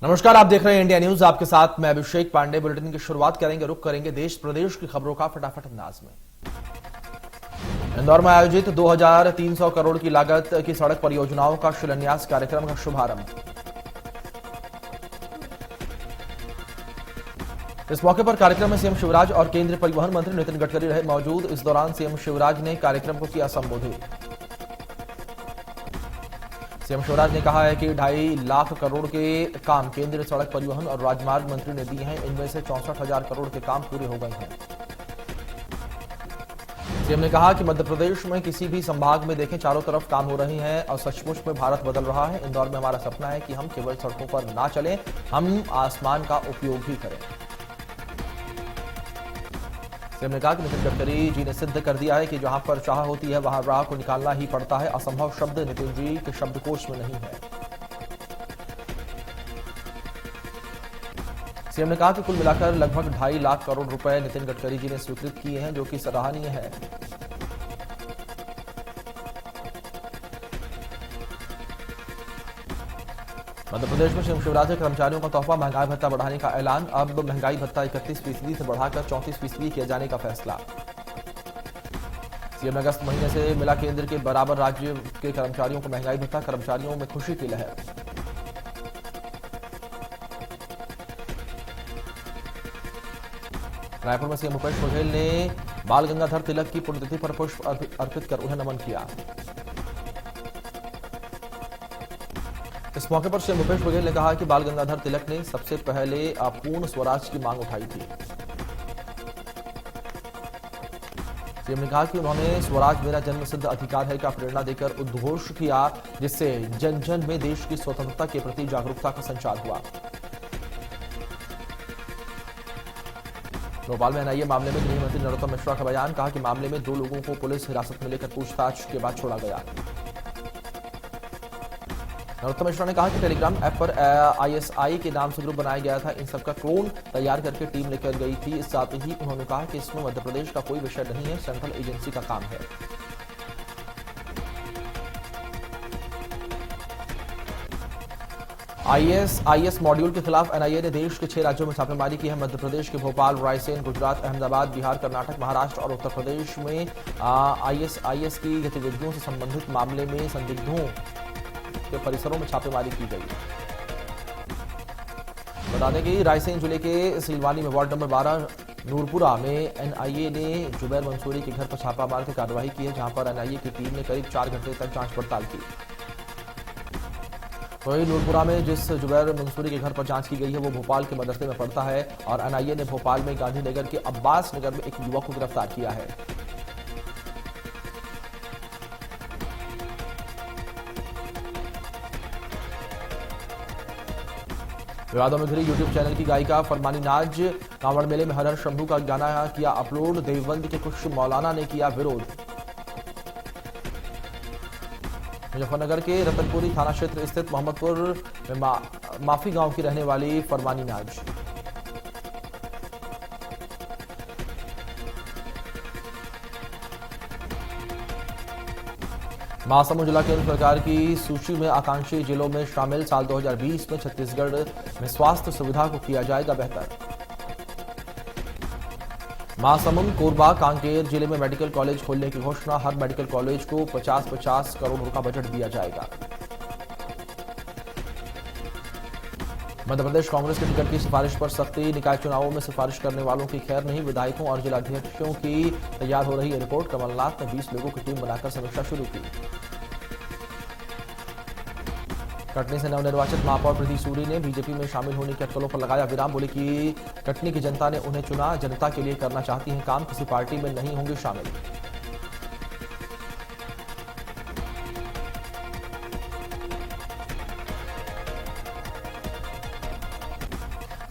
नमस्कार, आप देख रहे हैं इंडिया न्यूज। आपके साथ मैं अभिषेक पांडे। बुलेटिन की शुरुआत रुख करेंगे देश प्रदेश की खबरों का फटाफट अंदाज में। इंदौर में आयोजित 2300 करोड़ की लागत की सड़क परियोजनाओं का शिलान्यास कार्यक्रम का शुभारंभ। इस मौके पर कार्यक्रम में सीएम शिवराज और केंद्रीय परिवहन मंत्री नितिन गडकरी रहे मौजूद। इस दौरान सीएम शिवराज ने कार्यक्रम को किया संबोधित। सीएम शिवराज ने कहा है कि 2.5 लाख करोड़ के काम केंद्रीय सड़क परिवहन और राजमार्ग मंत्री ने दिए हैं। इनमें से 64,000 करोड़ के काम पूरे हो गए हैं। सीएम ने कहा कि मध्य प्रदेश में किसी भी संभाग में देखें, चारों तरफ काम हो रहे हैं और सचमुच में भारत बदल रहा है। इंदौर में हमारा सपना है कि हम केवल सड़कों पर ना चलें, हम आसमान का उपयोग भी करें। सीएम ने कहा कि नितिन गडकरी जी ने सिद्ध कर दिया है कि जहां पर चाह होती है वहां राह को निकालना ही पड़ता है। असंभव शब्द नितिन जी के शब्दकोश में नहीं है। सीएम ने कहा कि कुल मिलाकर लगभग 2.5 लाख करोड़ रुपए नितिन गडकरी जी ने स्वीकृत किए हैं, जो कि सराहनीय है। मध्य प्रदेश में सीएम शिवराज के कर्मचारियों का तोहफा, महंगाई भत्ता बढ़ाने का ऐलान। अब महंगाई भत्ता 31% से बढ़ाकर 34% किए जाने का फैसला। सीएम ने अगस्त महीने से मिला केंद्र के बराबर राज्य के कर्मचारियों को महंगाई भत्ता, कर्मचारियों में खुशी की लहर। रायपुर में सीएम भूपेश बघेल ने बाल गंगाधर तिलक की पुण्यतिथि पर पुष्प अर्पित कर उन्हें नमन किया। इस मौके पर सीएम भूपेश बघेल ने कहा कि बाल गंगाधर तिलक ने सबसे पहले पूर्ण स्वराज की मांग उठाई थी। सीएम ने कहा कि उन्होंने स्वराज मेरा जन्मसिद्ध अधिकार है का प्रेरणा देकर उद्घोष किया, जिससे जन जन में देश की स्वतंत्रता के प्रति जागरूकता का संचार हुआ। भोपाल में एनआईए मामले में गृह मंत्री नरोत्तम मिश्रा का बयान। कहा कि मामले में 2 लोगों को पुलिस हिरासत में लेकर पूछताछ के बाद छोड़ा गया। नरोत्तम मिश्रा ने कहा कि टेलीग्राम ऐप पर आईएसआई के नाम से ग्रुप बनाया गया था। इन सबका क्लोन तैयार करके टीम लेकर गई थी। साथ ही उन्होंने कहा कि इसमें मध्य प्रदेश का कोई विषय नहीं है, सेंट्रल एजेंसी का काम है। आईएस मॉड्यूल के खिलाफ एनआईए ने देश के 6 राज्यों में छापेमारी की है। मध्य प्रदेश के भोपाल, रायसेन, गुजरात, अहमदाबाद, बिहार, कर्नाटक, महाराष्ट्र और उत्तर प्रदेश में आईएस की गतिविधियों से संबंधित मामले में संदिग्धों के परिसरों में छापेमारी की गई। बता दें कि रायसेन जिले के सिलवानी में वार्ड नंबर 12 नूरपुरा में एनआईए ने जुबैर मंसूरी के घर पर छापा मार कर कार्रवाई की है, जहां पर एनआईए की टीम ने करीब 4 घंटे तक जांच पड़ताल की। वहीं नूरपुरा में जिस जुबैर मंसूरी के घर पर जांच की गई है वो भोपाल के मदरसे में पढ़ता है और एनआईए ने भोपाल में गांधीनगर के अब्बास नगर में एक युवक को गिरफ्तार किया है। विवादों में घिरी यूट्यूब चैनल की गायिका फरमानी नाज। कांवड़ मेले में हर हर शंभू का गाना किया अपलोड। देवबंद के कुछ मौलाना ने किया विरोध। मुजफ्फरनगर के रतनपुरी थाना क्षेत्र स्थित मोहम्मदपुर में माफी गांव की रहने वाली फरमानी नाज। महासमुंद जिला केंद्र सरकार की सूची में आकांक्षी जिलों में शामिल। साल 2020 में छत्तीसगढ़ में स्वास्थ्य सुविधा को किया जाएगा बेहतर। महासमुंद, कोरबा, कांकेर जिले में मेडिकल कॉलेज खोलने की घोषणा। हर मेडिकल कॉलेज को 50-50 करोड़ का बजट दिया जाएगा। मध्य प्रदेश कांग्रेस के टिकट की सिफारिश पर सख्ती। निकाय चुनावों में सिफारिश करने वालों की खैर नहीं। विधायकों और जिलाध्यक्षों की तैयार हो रही है रिपोर्ट। कमलनाथ ने 20 लोगों की टीम बनाकर समीक्षा शुरू की। कटनी से नवनिर्वाचित महापौर प्रीति सूरी ने बीजेपी में शामिल होने की अटकलों पर लगाया विराम। बोले कि कटनी की जनता ने उन्हें चुना, जनता के लिए करना चाहती हैं काम, किसी पार्टी में नहीं होंगे शामिल।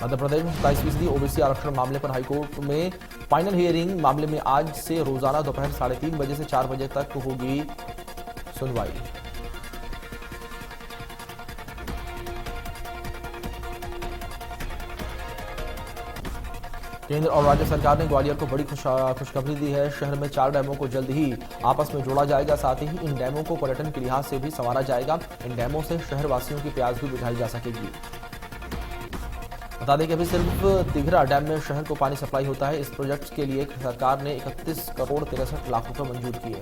मध्य प्रदेश में 27% ओबीसी आरक्षण मामले पर हाईकोर्ट में फाइनल हियरिंग। मामले में आज से रोजाना दोपहर 3:30 बजे से 4 बजे तक होगी सुनवाई। केंद्र और राज्य सरकार ने ग्वालियर को बड़ी खुशखबरी दी है। शहर में 4 डैमों को जल्द ही आपस में जोड़ा जाएगा। साथ ही इन डैमों को पर्यटन के लिहाज से भी संवारा जाएगा। इन डैमों से शहर वासियों की प्यास भी बुझाई जा सकेगी। बता दें कि अभी सिर्फ तिघरा डैम में शहर को पानी सप्लाई होता है। इस प्रोजेक्ट के लिए सरकार ने 31 करोड़ 63 लाख रुपए मंजूर किए।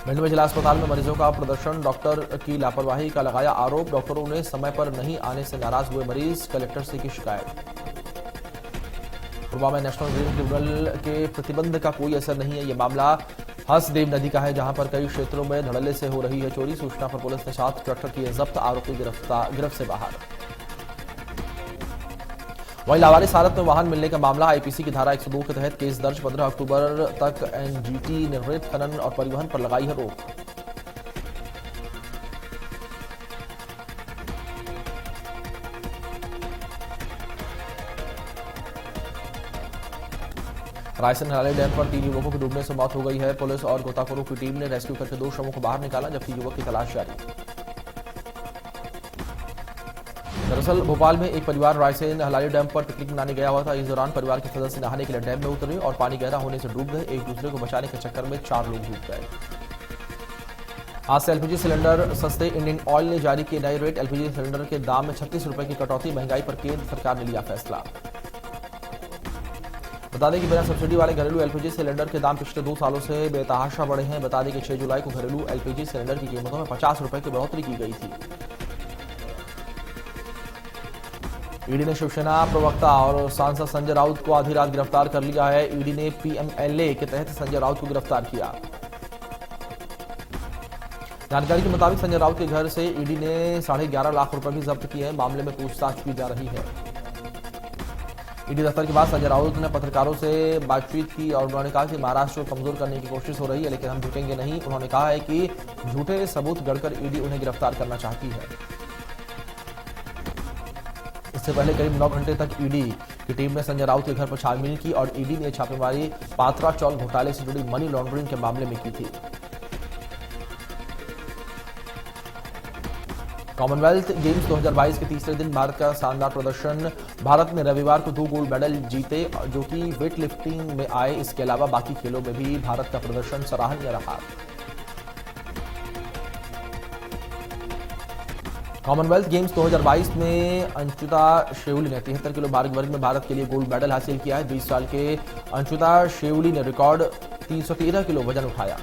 भिंड में जिला अस्पताल में मरीजों का प्रदर्शन, डॉक्टर की लापरवाही का लगाया आरोप। डॉक्टरों ने समय पर नहीं आने से नाराज हुए मरीज, कलेक्टर से की शिकायत। पुलवामा में नेशनल ग्रीन ट्रिब्यूनल के प्रतिबंध का कोई असर नहीं है। यह मामला हसदेव नदी का है, जहां पर कई क्षेत्रों में धड़ल्ले से हो रही है चोरी। सूचना पर पुलिस ने 7 ट्रैक्टर किए जब्त, आरोपी गिरफ्त से बाहर। वहीं लावारिस हालत में वाहन मिलने का मामला, आईपीसी की धारा 102 के तहत केस दर्ज। 15 अक्टूबर तक एनजीटी ने रेत खनन और परिवहन पर लगाई है रोक। रायसेन हलाली डैम पर 3 युवकों की डूबने से मौत हो गई है। पुलिस और गोताखोरों की टीम ने रेस्क्यू करके 2 शवों को बाहर निकाला, जबकि युवक की तलाश जारी। दरअसल भोपाल में एक परिवार रायसेन हलाली डैम पर पिकनिक मनाने गया हुआ था। इस दौरान परिवार के सदस्य नहाने के लिए डैम में उतरे और पानी गहरा होने से डूब गए। एक दूसरे को बचाने के चक्कर में 4 लोग डूब गए। आज से एलपीजी सिलेंडर सस्ते, इंडियन ऑयल ने जारी किए नए रेट। एलपीजी सिलेंडर के दाम में 36 रुपए की कटौती, महंगाई पर केंद्र सरकार ने लिया फैसला। बता दें कि बिना सब्सिडी वाले घरेलू एलपीजी सिलेंडर के दाम पिछले 2 सालों से बेतहाशा बढ़े हैं। बता दें कि 6 जुलाई को घरेलू एलपीजी सिलेंडर की कीमतों में 50 रुपए की बढ़ोतरी की गई थी। ईडी ने शिवसेना प्रवक्ता और सांसद संजय राउत को आधी रात गिरफ्तार कर लिया है। ईडी ने पीएमएलए के तहत संजय राउत को गिरफ्तार किया। जानकारी के मुताबिक संजय राउत के घर से ईडी ने 11.5 लाख रुपए भी जब्त किए हैं। मामले में पूछताछ की जा रही है। ईडी दफ्तर के बाद संजय राउत ने पत्रकारों से बातचीत की और उन्होंने कहा कि महाराष्ट्र को कमजोर करने की कोशिश हो रही है, लेकिन हम झुकेंगे नहीं। उन्होंने कहा है कि झूठे सबूत गढ़कर ईडी उन्हें गिरफ्तार करना चाहती है। इससे पहले करीब 9 घंटे तक ईडी की टीम ने संजय राउत के घर पर छानबीन की और ईडी ने छापेमारी पात्रा चौल घोटाले से जुड़ी मनी लॉन्ड्रिंग के मामले में की थी। कॉमनवेल्थ गेम्स 2022 के तीसरे दिन भारत का शानदार प्रदर्शन। भारत ने रविवार को 2 गोल्ड मेडल जीते, जो कि वेट लिफ्टिंग में आए। इसके अलावा बाकी खेलों में भी भारत का प्रदर्शन सराहनीय रहा। कॉमनवेल्थ गेम्स 2022 में अंशुता शेउली ने 73 किलो भार वर्ग में भारत के लिए गोल्ड मेडल हासिल किया है। 20 साल के अंशुता शेउली ने रिकॉर्ड 313 किलो वजन उठाया।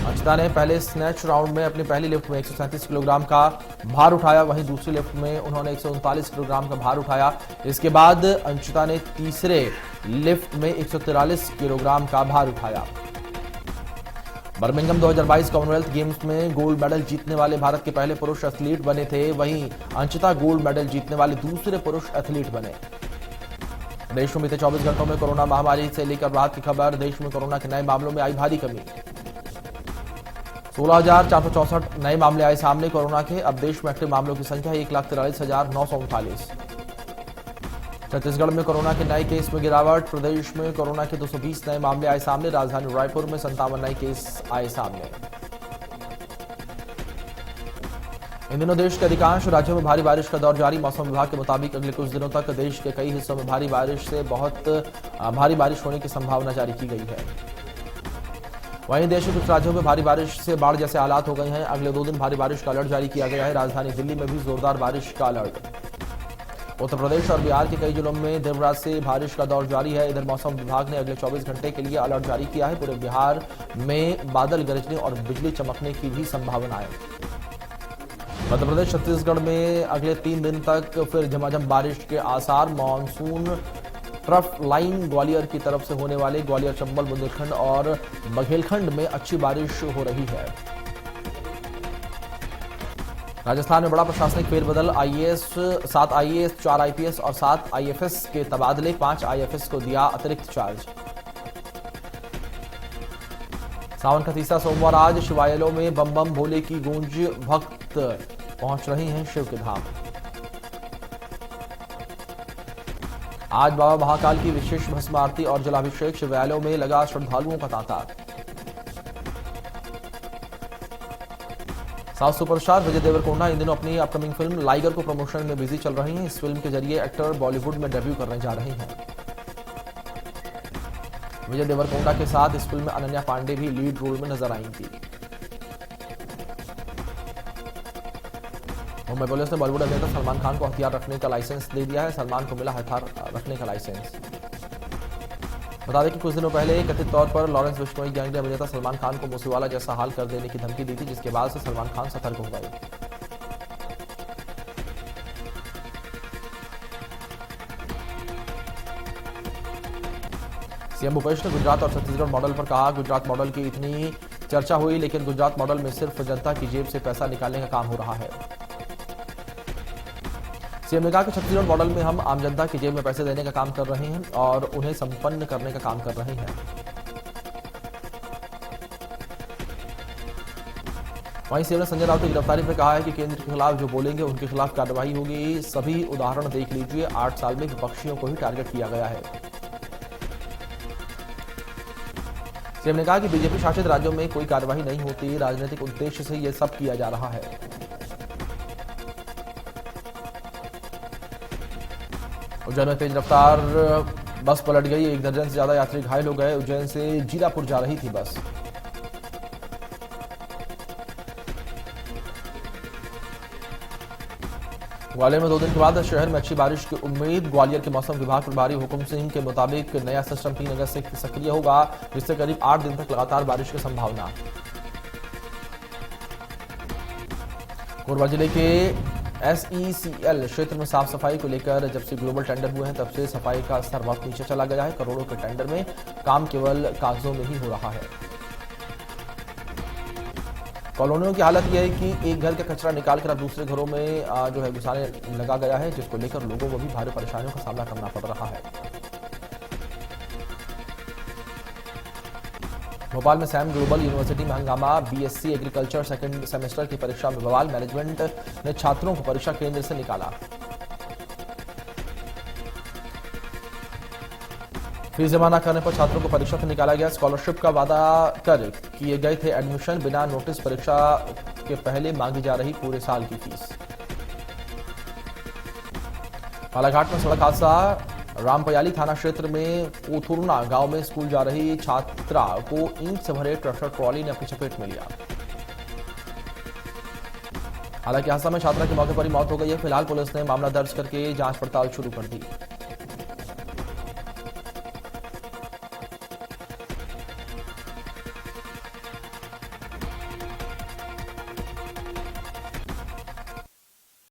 अंशिता ने पहले स्नैच राउंड में अपनी पहली लिफ्ट में 137 किलोग्राम का भार उठाया। वहीं दूसरी लिफ्ट में उन्होंने 139 किलोग्राम का भार उठाया। इसके बाद अंशिता ने तीसरे लिफ्ट में 143 किलोग्राम का भार उठाया। बर्मिंघम 2022 कॉमनवेल्थ गेम्स में गोल्ड मेडल जीतने वाले भारत के पहले पुरुष एथलीट बने थे। वहीं अंशिता गोल्ड मेडल जीतने वाले दूसरे पुरुष एथलीट बने। देश में बीते 24 घंटों में कोरोना महामारी से लेकर राहत की खबर। देश में कोरोना के नए मामलों में आई भारी कमी। 16,464 नए मामले आए सामने कोरोना के। अब देश में एक्टिव मामलों की संख्या 1,43,939। छत्तीसगढ़ में कोरोना के नए केस में गिरावट। प्रदेश में कोरोना के 220 नए मामले आए सामने। राजधानी रायपुर में 57 नए केस आए सामने। इन दिनों देश के अधिकांश राज्यों में भारी बारिश का दौर जारी। मौसम विभाग के मुताबिक अगले कुछ दिनों तक देश के कई हिस्सों में भारी बारिश से बहुत भारी बारिश होने की संभावना जारी की गई है। वहीं देश के कुछ राज्यों में भारी बारिश से बाढ़ जैसे हालात हो गए हैं। अगले 2 दिन भारी बारिश का अलर्ट जारी किया गया है। राजधानी दिल्ली में भी जोरदार बारिश का अलर्ट। उत्तर प्रदेश और बिहार के कई जिलों में देर रात से बारिश का दौर जारी है। इधर मौसम विभाग ने अगले 24 घंटे के लिए अलर्ट जारी किया है। पूरे बिहार में बादल गरजने और बिजली चमकने की भी संभावना है। मध्य प्रदेश छत्तीसगढ़ में अगले 3 दिन तक फिर झमाझम बारिश के आसार। मानसून ट्रफ लाइन ग्वालियर की तरफ से होने वाले ग्वालियर, चंबल, बुंदेलखंड और बघेलखंड में अच्छी बारिश हो रही है। राजस्थान में बड़ा प्रशासनिक फेरबदल। 7 आईएएस, 4 आईपीएस और 7 आईएफएस के तबादले। 5 आईएफएस को दिया अतिरिक्त चार्ज। सावन का तीसरा सोमवार आज। शिवालयों में बम बम भोले की गूंज। भक्त पहुंच रहे हैं शिव के धाम। आज बाबा महाकाल की विशेष भस्म आरती और जलाभिषेक। शिवालयों में लगा श्रद्धालुओं का तांता। साउथ सुपरस्टार विजय देवरकोंडा इन दिनों अपनी अपकमिंग फिल्म लाइगर को प्रमोशन में बिजी चल रही हैं। इस फिल्म के जरिए एक्टर बॉलीवुड में डेब्यू करने जा रहे हैं। विजय देवरकोंडा के साथ इस फिल्म में अनन्या पांडे भी लीड रोल में नजर आई थी। मुंबई पुलिस ने बॉलीवुड अभिनेता सलमान खान को हथियार रखने का लाइसेंस दे दिया है। सलमान को मिला हथियार रखने का लाइसेंस। बता दें कि कुछ दिनों पहले कथित तौर पर लॉरेंस बिश्नोई गैंग ने अभिनेता सलमान खान को मूसेवाला जैसा हाल कर देने की धमकी दी थी, जिसके बाद से सलमान खान सतर्क हो गए। सीएम भूपेश ने गुजरात और छत्तीसगढ़ मॉडल पर कहा, गुजरात मॉडल की इतनी चर्चा हुई, लेकिन गुजरात मॉडल में सिर्फ जनता की जेब से पैसा निकालने का काम हो रहा है। सीएम ने कहा कि छत्तीसगढ़ मॉडल में हम आम जनता की जेब में पैसे देने का काम कर रहे हैं और उन्हें संपन्न करने का काम कर रहे हैं। वहीं सीएम ने संजय राउत की गिरफ्तारी पर कहा है कि केंद्र के खिलाफ जो बोलेंगे उनके खिलाफ कार्रवाई होगी। सभी उदाहरण देख लीजिए, 8 साल में विपक्षियों को ही टारगेट किया गया है। सीएम ने कहा कि बीजेपी शासित राज्यों में कोई कार्रवाई नहीं होती, राजनीतिक उद्देश्य से यह सब किया जा रहा है। उज्जैन में तेज रफ्तार बस पलट गई, 1 दर्जन से ज्यादा यात्री घायल हो गए। उज्जैन से जीरापुर जा रही थी बस। ग्वालियर में 2 दिन के बाद शहर में अच्छी बारिश की उम्मीद। ग्वालियर के मौसम विभाग प्रभारी हुकुम सिंह के मुताबिक नया सिस्टम 3 अगस्त से सक्रिय होगा, जिससे करीब 8 दिन तक लगातार बारिश की संभावना। कोरबा जिले के SECL क्षेत्र में साफ सफाई को लेकर जब से ग्लोबल टेंडर हुए हैं, तब से सफाई का स्तर बहुत नीचे चला गया है। करोड़ों के टेंडर में काम केवल कागजों में ही हो रहा है। कॉलोनियों की हालत यह है कि एक घर का कचरा निकालकर अब दूसरे घरों में जो है घुसाने लगा गया है, जिसको लेकर लोगों को भी भारी परेशानियों का सामना करना पड़ रहा है। भोपाल में सैम ग्लोबल यूनिवर्सिटी में हंगामा। BSc एग्रीकल्चर सेकंड सेमेस्टर की परीक्षा में बवाल। मैनेजमेंट ने छात्रों को परीक्षा केंद्र से निकाला। फीस जमा न करने पर छात्रों को परीक्षा से निकाला गया। स्कॉलरशिप का वादा कर किए गए थे एडमिशन, बिना नोटिस परीक्षा के पहले मांगी जा रही पूरे साल की फीस। बालाघाट में सड़क हादसा। रामपयाली थाना क्षेत्र में कोथुरना गांव में स्कूल जा रही छात्रा को ईंट से भरे ट्रैक्टर ट्रॉली ने अपनी चपेट में लिया। हालांकि हादसा में छात्रा की मौके पर ही मौत हो गई है। फिलहाल पुलिस ने मामला दर्ज करके जांच पड़ताल शुरू कर दी।